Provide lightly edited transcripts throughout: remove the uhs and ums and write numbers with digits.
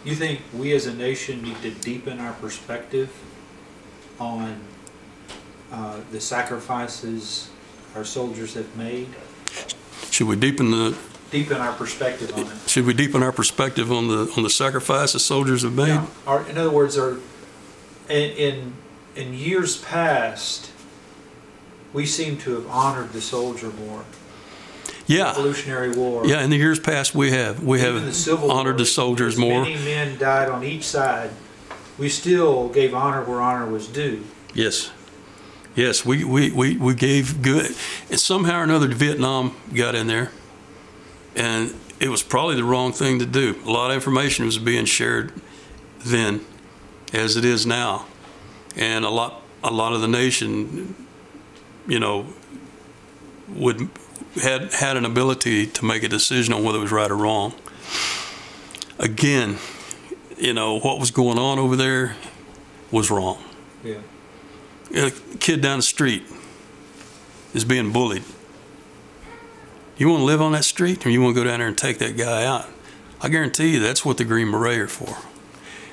You think we as a nation need to deepen our perspective on the sacrifices our soldiers have made? Should we deepen our perspective on it? Should we deepen our perspective on the sacrifices soldiers have made? Yeah. In other words, in years past, we seem to have honored the soldier more. Yeah. Revolutionary War. Yeah, in the years past we have honored the soldiers more. Many men died on each side. We still gave honor where honor was due. Yes. Yes, we gave good. And somehow or another Vietnam got in there. And it was probably the wrong thing to do. A lot of information was being shared then as it is now. And a lot of the nation, you know, had an ability to make a decision on whether it was right or wrong. Again, you know, what was going on over there was wrong. Yeah. A kid down the street is being bullied. You want to live on that street, or you want to go down there and take that guy out? I guarantee you that's what the Green Beret are for.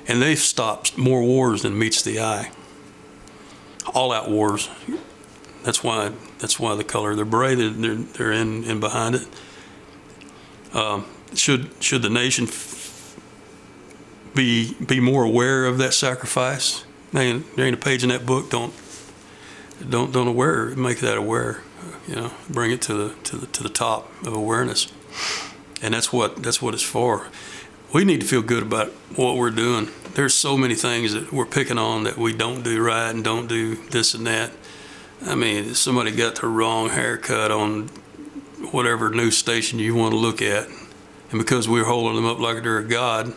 And they've stopped more wars than meets the eye. All-out wars. That's why the color of their beret they're in behind it. Should the nation be more aware of that sacrifice? Man, there ain't a page in that book don't make that aware. You know, bring it to the top of awareness, and that's what it's for. We need to feel good about what we're doing. There's so many things that we're picking on that we don't do right and don't do this and that. I mean, somebody got the wrong haircut on whatever news station you want to look at, and because we're holding them up like they're a god,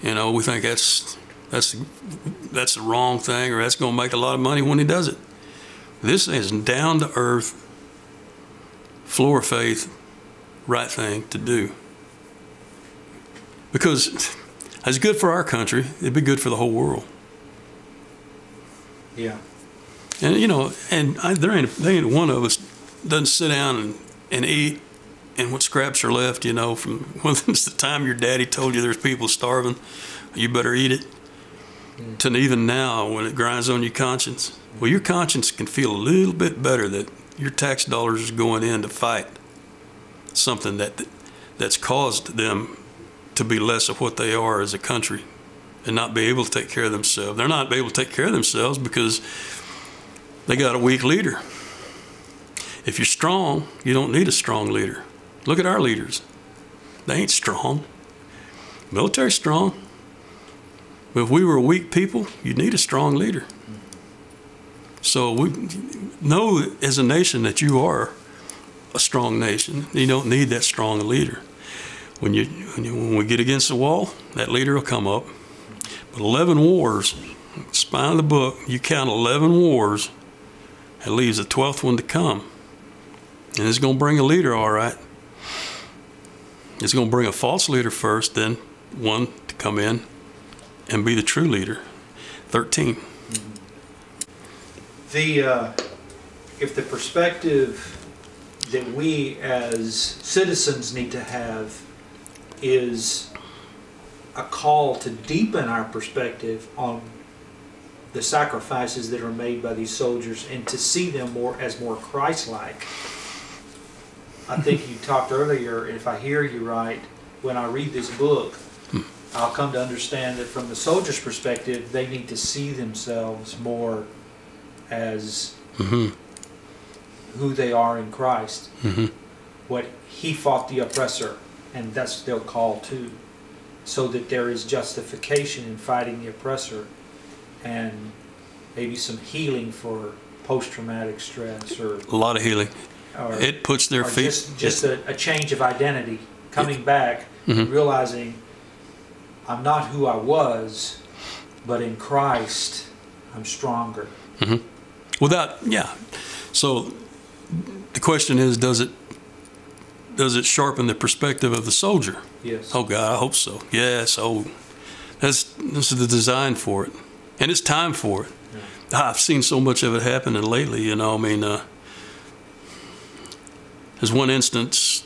you know, we think that's the wrong thing, or that's going to make a lot of money when he does it. This is down to earth, floor of faith, right thing to do. Because it's good for our country, it'd be good for the whole world. Yeah. And you know, and there ain't one of us doesn't sit down and eat, and what scraps are left, you know, from when it's the time your daddy told you there's people starving, you better eat it, to even now when it grinds on your conscience. Well, your conscience can feel a little bit better that your tax dollars is going in to fight something that's caused them to be less of what they are as a country and not be able to take care of themselves. They're not able to take care of themselves because they got a weak leader. If you're strong, you don't need a strong leader. Look at our leaders. They ain't strong. Military's strong. But if we were a weak people, you'd need a strong leader. So we know as a nation that you are a strong nation. You don't need that strong leader. When we get against the wall, that leader will come up. But 11 wars, spine of the book, you count 11 wars, it leaves the 12th one to come. And it's going to bring a leader, all right. It's going to bring a false leader first, then one to come in and be the true leader. 13. If the perspective that we as citizens need to have is a call to deepen our perspective on the sacrifices that are made by these soldiers and to see them as more Christ-like. I think you talked earlier, if I hear you right, when I read this book, I'll come to understand that from the soldier's perspective, they need to see themselves more as who they are in Christ. What he fought the oppressor, and that's their call too, so that there is justification in fighting the oppressor and maybe some healing for post-traumatic stress, or a lot of healing. It puts their feet. Just a change of identity, coming back, realizing I'm not who I was, but in Christ I'm stronger. So the question is, does it sharpen the perspective of the soldier? Yes. Oh God, I hope so. Yes. Oh, this is the design for it, and it's time for it. Yeah. I've seen so much of it happening lately. You know, I mean, there's one instance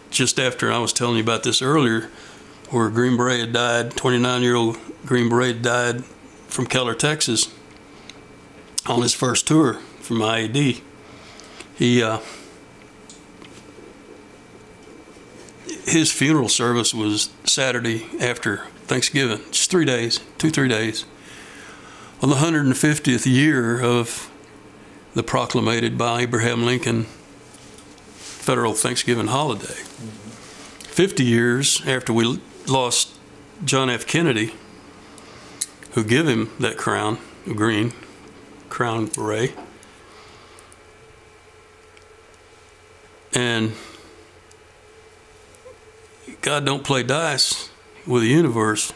just after I was telling you about this earlier. where a Green Beret had died, 29-year-old Green Beret died from Keller, Texas, on his first tour from IAD. His funeral service was Saturday after Thanksgiving, just 3 days, 2-3 days, on the 150th year of the proclamated by Abraham Lincoln federal Thanksgiving holiday. 50 years after we lost John F. Kennedy, who gave him that crown, a green crown beret. And God don't play dice with the universe,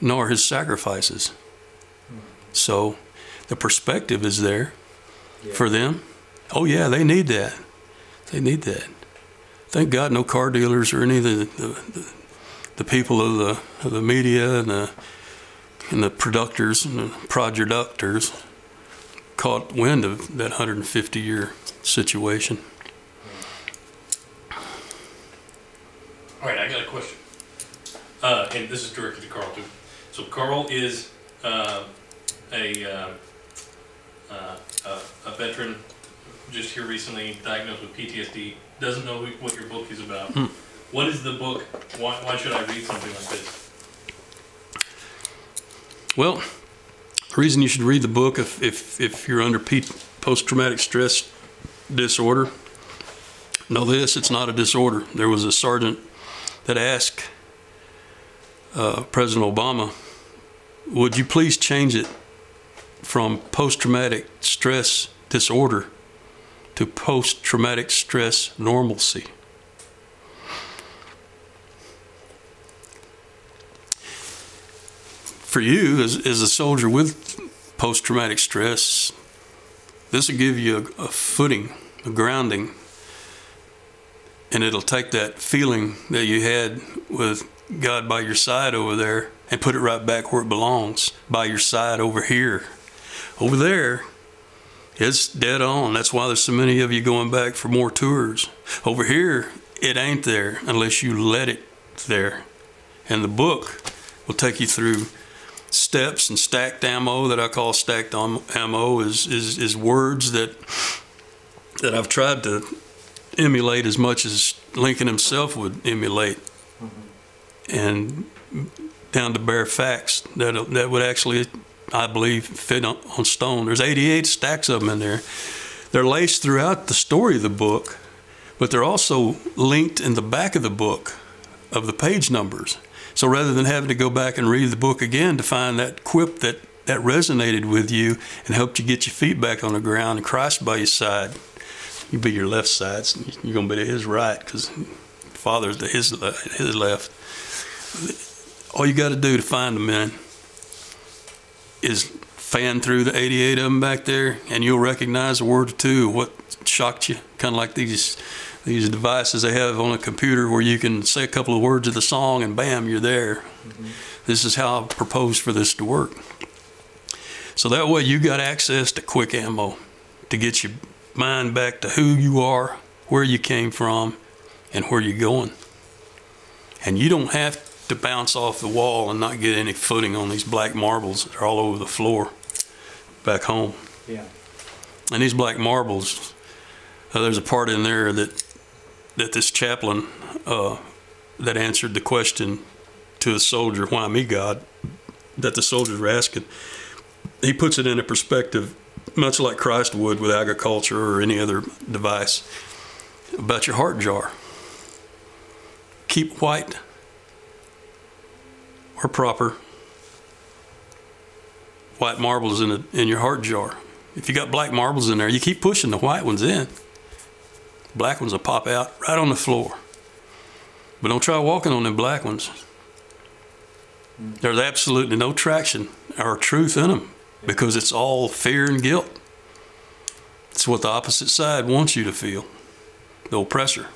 nor his sacrifices. So the perspective is there for them. Oh yeah, they need that. They need that. Thank God no car dealers or any of the people of the media and the producers and the projectors caught wind of that 150-year situation. All right, I got a question, and this is directed to Carl too. So Carl is a veteran, just here recently diagnosed with PTSD. Doesn't know what your book is about. What is the book? Why should I read something like this? Well, the reason you should read the book if you're under post-traumatic stress disorder, know this: it's not a disorder. There was a sergeant that asked President Obama, would you please change it from post-traumatic stress disorder to post-traumatic stress normalcy? For you, as a soldier with post-traumatic stress, this will give you a footing, a grounding, and it'll take that feeling that you had with God by your side over there and put it right back where it belongs, by your side over here. Over there, it's dead on. That's why there's so many of you going back for more tours. Over here, it ain't there unless you let it there. And the book will take you through steps and stacked ammo, that I call stacked ammo, is words that I've tried to emulate as much as Lincoln himself would emulate, and down to bare facts that would actually, I believe, fit on stone. There's 88 stacks of them in there. They're laced throughout the story of the book, but they're also linked in the back of the book of the page numbers. So rather than having to go back and read the book again to find that quip that resonated with you and helped you get your feet back on the ground and Christ by your side, you be your left side, so you're going to be to his right because Father's to his left. All you got to do to find the men is fan through the 88 of them back there, and you'll recognize a word or two of what shocked you. Kind of like these devices they have on a computer where you can say a couple of words of the song and bam, you're there. This is how I propose for this to work. So that way you got access to quick ammo to get your mind back to who you are, where you came from, and where you're going. And you don't have to bounce off the wall and not get any footing on these black marbles that are all over the floor back home. Yeah. And these black marbles, there's a part in there that this chaplain that answered the question to a soldier, why me, God, that the soldiers were asking, he puts it in a perspective much like Christ would with agriculture or any other device, about your heart jar. Keep white or proper white marbles in your heart jar. If you got black marbles in there, you keep pushing the white ones in. Black ones will pop out right on the floor. But don't try walking on them black ones. There's absolutely no traction or truth in them because it's all fear and guilt. It's what the opposite side wants you to feel, the oppressor.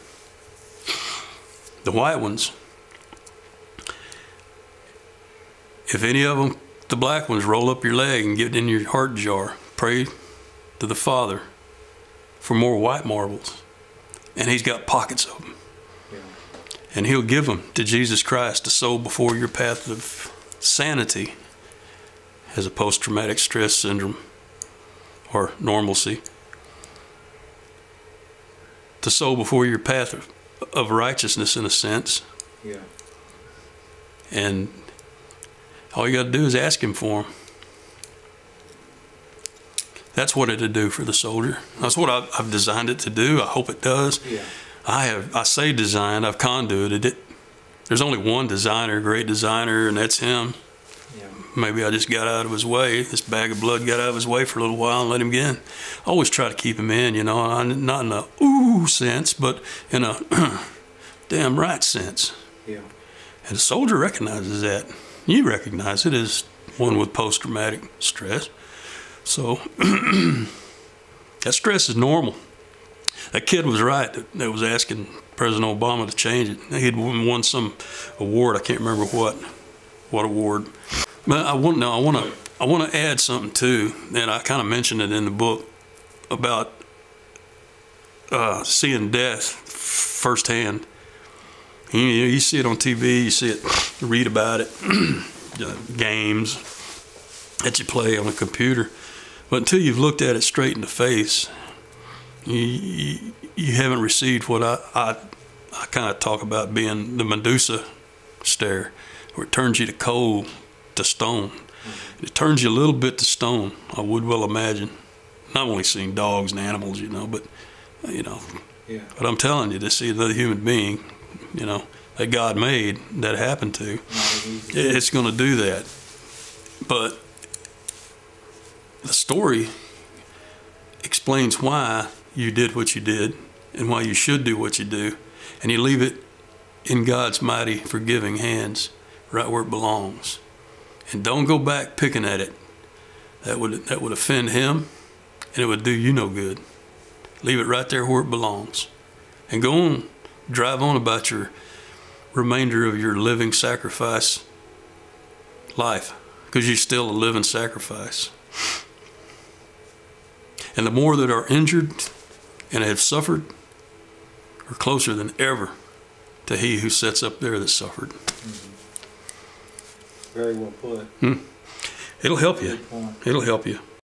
The white ones, if any of them, the black ones, roll up your leg and get in your heart jar, pray to the Father for more white marbles. And he's got pockets of them. And he'll give them to Jesus Christ to sow before your path of sanity as a post-traumatic stress syndrome or normalcy. To sow before your path of righteousness, in a sense. Yeah. And all you got to do is ask him for them. That's what it'll do for the soldier. That's what I've designed it to do. I hope it does. Yeah. I say designed, I've conduited it. There's only one designer, great designer, and that's him. Yeah. Maybe I just got out of his way. This bag of blood got out of his way for a little while and let him get in. I always try to keep him in, you know, not in a ooh sense, but in a damn right sense. Yeah. And the soldier recognizes that. You recognize it as one with post-traumatic stress. So that stress is normal. That kid was right that was asking President Obama to change it. He'd won some award. I can't remember what award. But I want to add something too, and I kind of mentioned it in the book about seeing death firsthand. You see it on TV, you see it, read about it, games that you play on a computer. But until you've looked at it straight in the face, you haven't received what I kind of talk about being the Medusa stare, where it turns you to cold, to stone. It turns you a little bit to stone, I would well imagine. I've only seen dogs and animals, you know, but, you know. Yeah. But I'm telling you, to see another human being, you know, that God made, that happened to, it's going to do that. But the story explains why you did what you did and why you should do what you do, and you leave it in God's mighty forgiving hands, right where it belongs. And don't go back picking at it. That would offend him, and it would do you no good. Leave it right there where it belongs, and go on, drive on about your remainder of your living sacrifice life, because you're still a living sacrifice. And the more that are injured and have suffered are closer than ever to he who sits up there that suffered. Very well put. It'll help you. Good point. It'll help you.